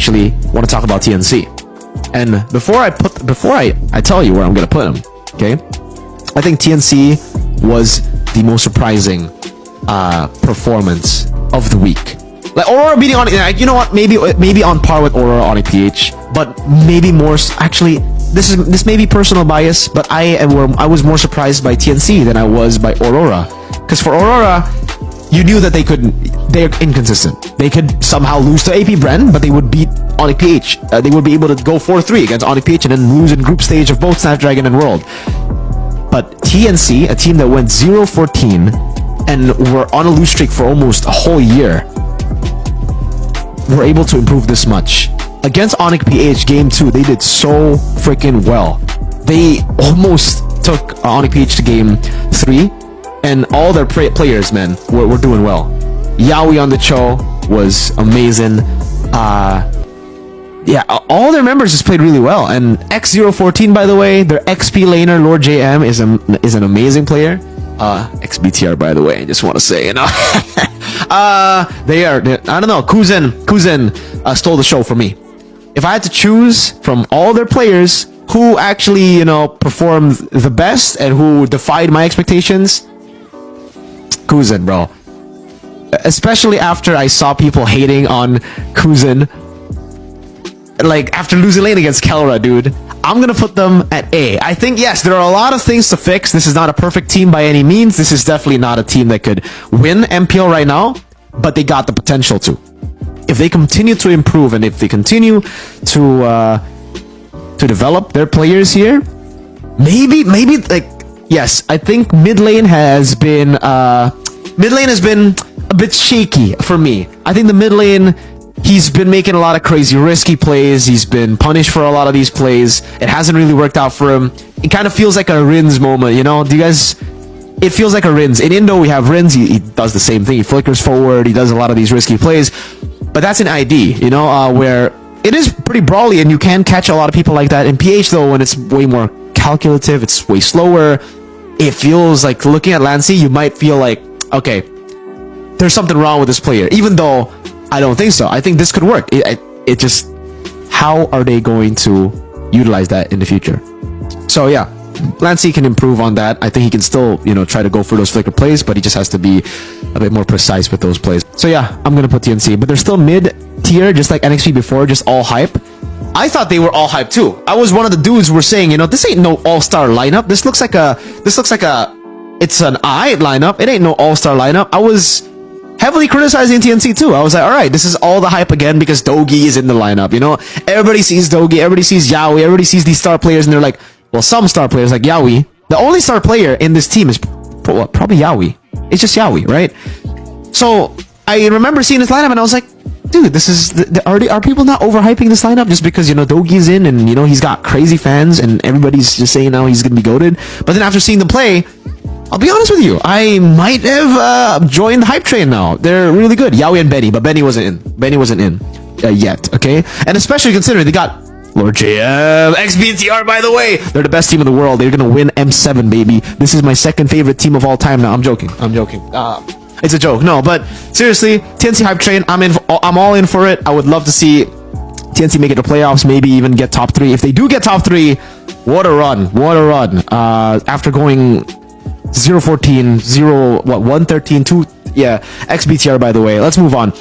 actually want to talk about TNC. And before I tell you where I'm gonna put them, okay? I think TNC was the most surprising performance of the week. Like Aurora beating Onyx, like, you know what? Maybe on par with Aurora Onyx PH, but maybe more. Actually, this may be personal bias, but I was more surprised by TNC than I was by Aurora, because for Aurora, you knew that they're inconsistent. They could somehow lose to AP Bren, but they would beat Onyx PH. They would be able to go 4-3 against Onyx PH and then lose in group stage of both Snapdragon and World. But TNC, a team that went 0-14 and were on a lose streak for almost a whole year, were able to improve this much. Against Onyx PH Game 2, they did so freaking well. They almost took Onyx PH to Game 3, and all their players, man, were doing well. Yaoi on the Cho was amazing. Yeah, all their members just played really well. And X014, by the way, their XP laner, Lord JM, is an amazing player. XBTR, by the way, I just want to say, you know. They are, I don't know, Kuzen stole the show for me. If I had to choose from all their players who actually, you know, performed the best and who defied my expectations, Kuzen, bro. Especially after I saw people hating on Kuzen, like after losing lane against Kelra, dude. I'm gonna put them at A. I think, yes, there are a lot of things to fix. This is not a perfect team by any means. This is definitely not a team that could win MPL right now, but they got the potential to. If they continue to improve and if they continue to develop their players here, maybe like, yes, I think mid lane has been a bit shaky for me. I think the mid lane, he's been making a lot of crazy risky plays. He's been punished for a lot of these plays. It hasn't really worked out for him. It kind of feels like a Rins moment, you know? Do you guys... It feels like a Rins. In Indo, we have Rins. He does the same thing. He flickers forward. He does a lot of these risky plays. But that's an ID, you know, where it is pretty brawly and you can catch a lot of people like that. In PH, though, when it's way more calculative, it's way slower. It feels like, looking at Lancy, you might feel like, okay, there's something wrong with this player. Even though I don't think so. I think this could work. It just, how are they going to utilize that in the future? So yeah, Lancy can improve on that. I think he can still, you know, try to go for those flicker plays, but he just has to be a bit more precise with those plays. So yeah, I'm gonna put TNC, but they're still mid-tier, just like NXP before, just all hype. I thought they were all hype too. I was one of the dudes who were saying, you know, this ain't no all-star lineup. This looks like it's an I lineup. It ain't no all-star lineup. I was heavily criticizing TNC too. I was like, all right, this is all the hype again because Dogi is in the lineup, you know? Everybody sees Dogi, everybody sees Yaoi, everybody sees these star players, and they're like, well, some star players like Yaoi. The only star player in this team is probably Yaoi. It's just Yaoi, right? So I remember seeing this lineup and I was like, dude, this is are people not overhyping this lineup just because, you know, Dogi's in and, you know, he's got crazy fans and everybody's just saying now he's gonna be goated. But then after seeing them play, I'll be honest with you, I might have joined the hype train now. They're really good. Yaoi and Benny, but Benny wasn't in. Benny wasn't in yet, okay? And especially considering they got Lord JM, XBTR, by the way. They're the best team in the world. They're gonna win M7, baby. This is my second favorite team of all time now. I'm joking. It's a joke. No, but seriously, TNC hype train. I'm all in for it. I would love to see TNC make it to playoffs, maybe even get top 3. If they do get top 3, what a run. What a run. After going 0-14, 1-13, 2, yeah, XBTR, by the way. Let's move on.